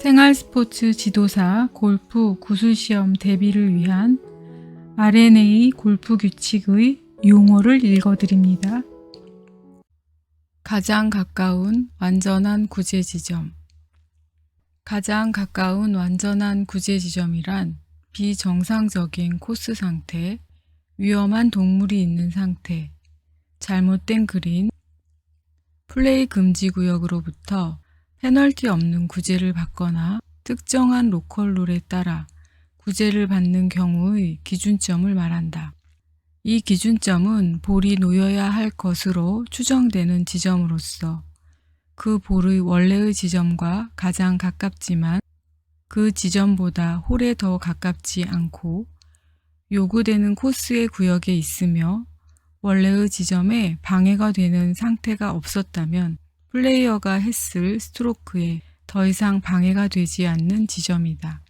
생활스포츠 지도사 골프 구술시험 대비를 위한 R&A 골프 규칙의 용어를 읽어드립니다. 가장 가까운 완전한 구제 지점. 가장 가까운 완전한 구제 지점이란 비정상적인 코스 상태, 위험한 동물이 있는 상태, 잘못된 그린, 플레이 금지 구역으로부터 페널티 없는 구제를 받거나 특정한 로컬 룰에 따라 구제를 받는 경우의 기준점을 말한다. 이 기준점은 볼이 놓여야 할 것으로 추정되는 지점으로서 그 볼의 원래의 지점과 가장 가깝지만 그 지점보다 홀에 더 가깝지 않고 요구되는 코스의 구역에 있으며 원래의 지점에 방해가 되는 상태가 없었다면 플레이어가 했을 스트로크에 더 이상 방해가 되지 않는 지점이다.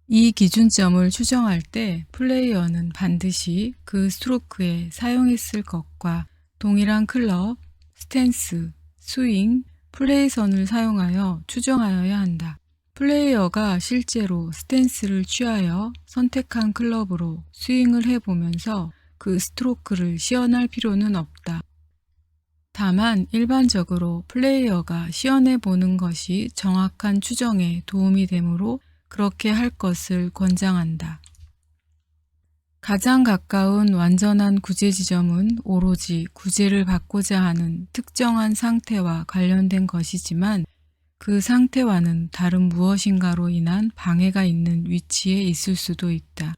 이 기준점을 추정할 때 플레이어는 반드시 그 스트로크에 사용했을 것과 동일한 클럽, 스탠스, 스윙, 플레이선을 사용하여 추정하여야 한다. 플레이어가 실제로 스탠스를 취하여 선택한 클럽으로 스윙을 해보면서 그 스트로크를 시연할 필요는 없다. 다만 일반적으로 플레이어가 시연해 보는 것이 정확한 추정에 도움이 되므로 그렇게 할 것을 권장한다. 가장 가까운 완전한 구제 지점은 오로지 구제를 받고자 하는 특정한 상태와 관련된 것이지만 그 상태와는 다른 무엇인가로 인한 방해가 있는 위치에 있을 수도 있다.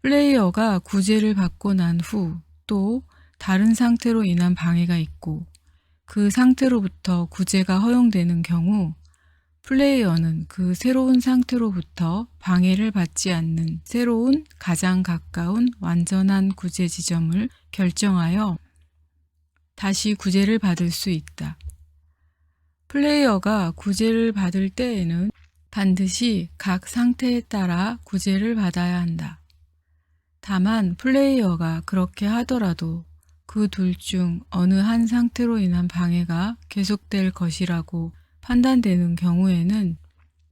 플레이어가 구제를 받고 난 후 또 다른 상태로 인한 방해가 있고 그 상태로부터 구제가 허용되는 경우 플레이어는 그 새로운 상태로부터 방해를 받지 않는 새로운 가장 가까운 완전한 구제 지점을 결정하여 다시 구제를 받을 수 있다. 플레이어가 구제를 받을 때에는 반드시 각 상태에 따라 구제를 받아야 한다. 다만 플레이어가 그렇게 하더라도 그 둘 중 어느 한 상태로 인한 방해가 계속될 것이라고 판단되는 경우에는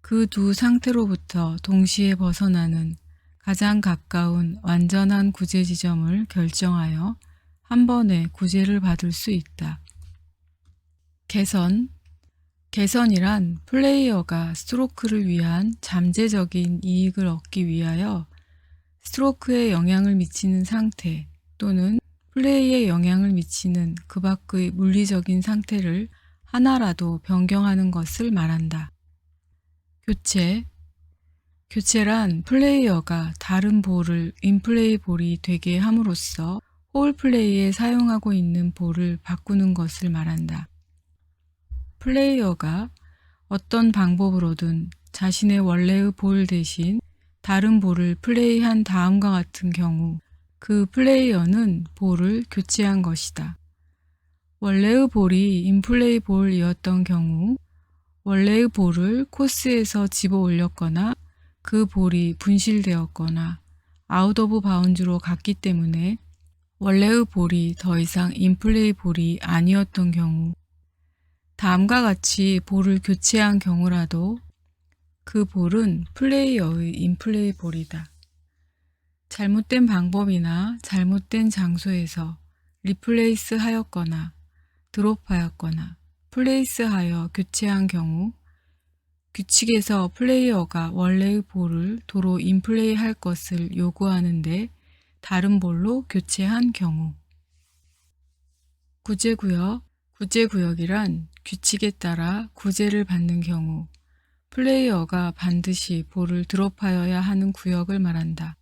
그 두 상태로부터 동시에 벗어나는 가장 가까운 완전한 구제 지점을 결정하여 한 번에 구제를 받을 수 있다. 개선이란 플레이어가 스트로크를 위한 잠재적인 이익을 얻기 위하여 스트로크에 영향을 미치는 상태 또는 플레이에 영향을 미치는 그 밖의 물리적인 상태를 하나라도 변경하는 것을 말한다. 교체란 플레이어가 다른 볼을 인플레이 볼이 되게 함으로써 홀 플레이에 사용하고 있는 볼을 바꾸는 것을 말한다. 플레이어가 어떤 방법으로든 자신의 원래의 볼 대신 다른 볼을 플레이한 다음과 같은 경우 그 플레이어는 볼을 교체한 것이다. 원래의 볼이 인플레이 볼이었던 경우 원래의 볼을 코스에서 집어 올렸거나 그 볼이 분실되었거나 아웃 오브 바운즈로 갔기 때문에 원래의 볼이 더 이상 인플레이 볼이 아니었던 경우 다음과 같이 볼을 교체한 경우라도 그 볼은 플레이어의 인플레이 볼이다. 잘못된 방법이나 잘못된 장소에서 리플레이스 하였거나 드롭하였거나 플레이스하여 교체한 경우 규칙에서 플레이어가 원래의 볼을 도로 인플레이 할 것을 요구하는데 다른 볼로 교체한 경우 구제구역이란 규칙에 따라 구제를 받는 경우 플레이어가 반드시 볼을 드롭하여야 하는 구역을 말한다.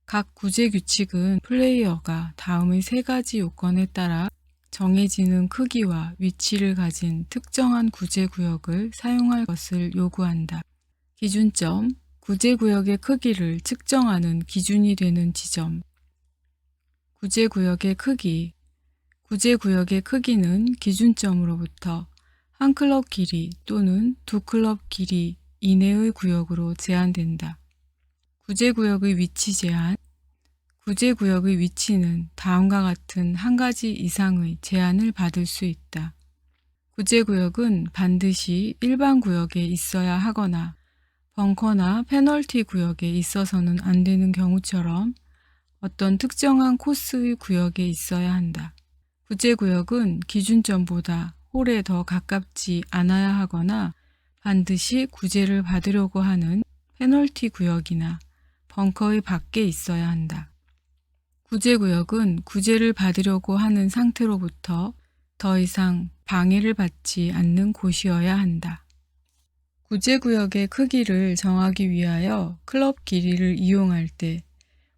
각 구제 규칙은 플레이어가 다음의 세 가지 요건에 따라 정해지는 크기와 위치를 가진 특정한 구제구역을 사용할 것을 요구한다. 기준점, 구제구역의 크기를 측정하는 기준이 되는 지점. 구제구역의 크기는 기준점으로부터 한 클럽 길이 또는 두 클럽 길이 이내의 구역으로 제한된다. 구제구역의 위치 제한. 구제구역의 위치는 다음과 같은 한 가지 이상의 제한을 받을 수 있다. 구제구역은 반드시 일반 구역에 있어야 하거나 벙커나 페널티 구역에 있어서는 안 되는 경우처럼 어떤 특정한 코스의 구역에 있어야 한다. 구제구역은 기준점보다 홀에 더 가깝지 않아야 하거나 반드시 구제를 받으려고 하는 페널티 구역이나 벙커의 밖에 있어야 한다. 구제구역은 구제를 받으려고 하는 상태로부터 더 이상 방해를 받지 않는 곳이어야 한다. 구제구역의 크기를 정하기 위하여 클럽 길이를 이용할 때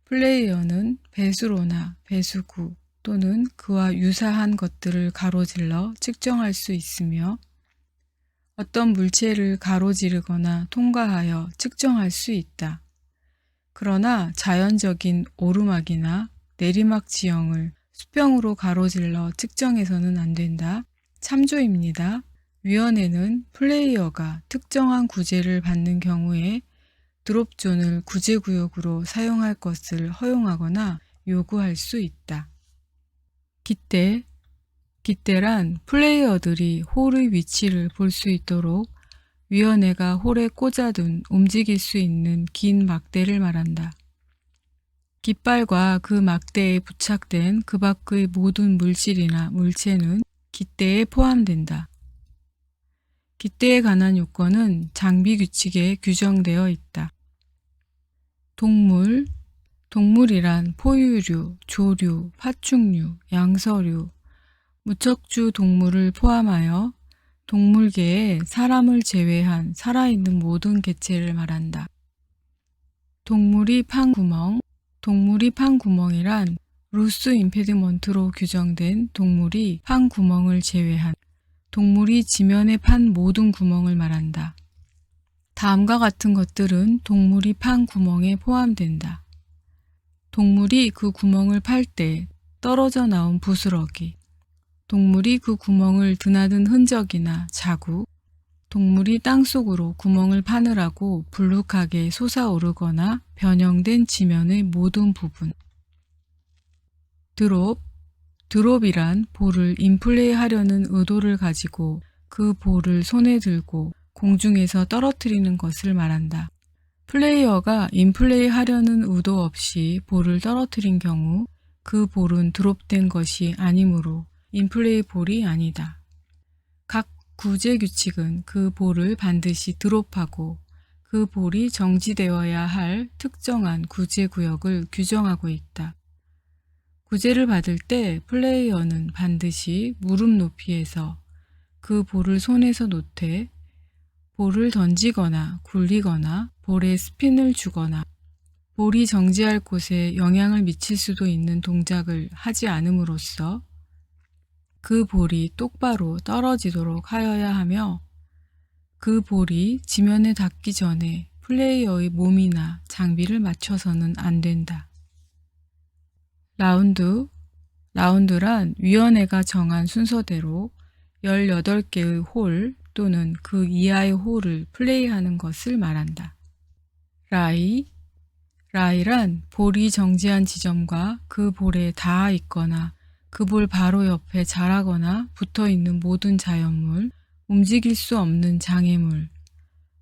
플레이어는 배수로나 배수구 또는 그와 유사한 것들을 가로질러 측정할 수 있으며 어떤 물체를 가로지르거나 통과하여 측정할 수 있다. 그러나 자연적인 오르막이나 내리막 지형을 수평으로 가로질러 측정해서는 안 된다. 참조입니다. 위원회는 플레이어가 특정한 구제를 받는 경우에 드롭존을 구제구역으로 사용할 것을 허용하거나 요구할 수 있다. 깃대란 플레이어들이 홀의 위치를 볼 수 있도록 위원회가 홀에 꽂아둔 움직일 수 있는 긴 막대를 말한다. 깃발과 그 막대에 부착된 그 밖의 모든 물질이나 물체는 깃대에 포함된다. 깃대에 관한 요건은 장비 규칙에 규정되어 있다. 동물이란 포유류, 조류, 파충류, 양서류, 무척주 동물을 포함하여 동물계에 사람을 제외한 살아있는 모든 개체를 말한다. 동물이 판 구멍이란 루스 임페디먼트로 규정된 동물이 판 구멍을 제외한 동물이 지면에 판 모든 구멍을 말한다. 다음과 같은 것들은 동물이 판 구멍에 포함된다. 동물이 그 구멍을 팔 때 떨어져 나온 부스러기, 동물이 그 구멍을 드나든 흔적이나 자국, 동물이 땅속으로 구멍을 파느라고 불룩하게 솟아오르거나 변형된 지면의 모든 부분. 드롭이란 볼을 인플레이하려는 의도를 가지고 그 볼을 손에 들고 공중에서 떨어뜨리는 것을 말한다. 플레이어가 인플레이하려는 의도 없이 볼을 떨어뜨린 경우 그 볼은 드롭된 것이 아니므로 인플레이 볼이 아니다. 각 구제 규칙은 그 볼을 반드시 드롭하고 그 볼이 정지되어야 할 특정한 구제 구역을 규정하고 있다. 구제를 받을 때 플레이어는 반드시 무릎 높이에서 그 볼을 손에서 놓되 볼을 던지거나 굴리거나 볼에 스핀을 주거나 볼이 정지할 곳에 영향을 미칠 수도 있는 동작을 하지 않음으로써 그 볼이 똑바로 떨어지도록 하여야 하며 그 볼이 지면에 닿기 전에 플레이어의 몸이나 장비를 맞춰서는 안 된다. 라운드란 위원회가 정한 순서대로 18개의 홀 또는 그 이하의 홀을 플레이하는 것을 말한다. 라이란 볼이 정지한 지점과 그 볼에 닿아 있거나 그 볼 바로 옆에 자라거나 붙어 있는 모든 자연물, 움직일 수 없는 장애물,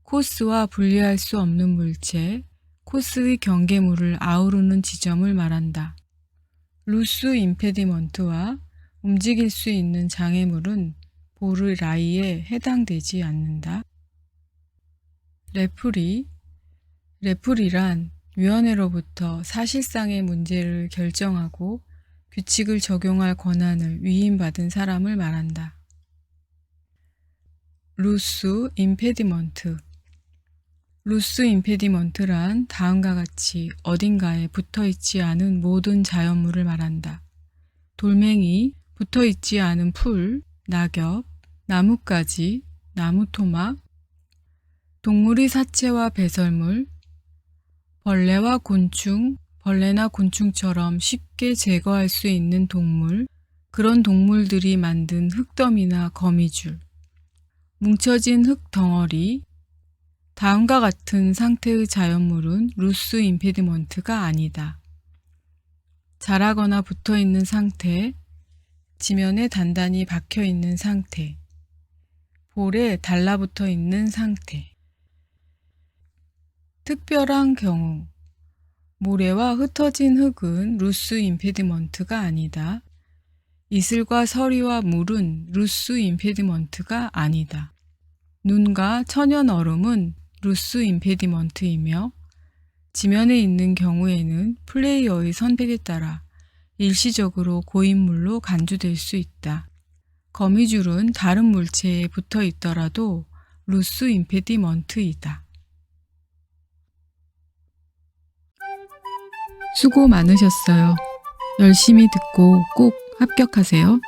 코스와 분리할 수 없는 물체, 코스의 경계물을 아우르는 지점을 말한다. 루스 임페디먼트와 움직일 수 있는 장애물은 볼의 라이에 해당되지 않는다. 레프리란 위원회로부터 사실상의 문제를 결정하고 규칙을 적용할 권한을 위임받은 사람을 말한다. 루스 임페디먼트란 다음과 같이 어딘가에 붙어있지 않은 모든 자연물을 말한다. 돌멩이, 붙어있지 않은 풀, 낙엽, 나뭇가지, 나무토막, 동물의 사체와 배설물, 벌레나 곤충처럼 쉽게 제거할 수 있는 동물, 그런 동물들이 만든 흙더미나 거미줄, 뭉쳐진 흙 덩어리, 다음과 같은 상태의 자연물은 루스 임페디먼트가 아니다. 자라거나 붙어있는 상태, 지면에 단단히 박혀있는 상태, 볼에 달라붙어 있는 상태. 특별한 경우, 모래와 흩어진 흙은 루스 임페디먼트가 아니다. 이슬과 서리와 물은 루스 임페디먼트가 아니다. 눈과 천연 얼음은 루스 임페디먼트이며 지면에 있는 경우에는 플레이어의 선택에 따라 일시적으로 고인물로 간주될 수 있다. 거미줄은 다른 물체에 붙어 있더라도 루스 임페디먼트이다. 수고 많으셨어요. 열심히 듣고 꼭 합격하세요.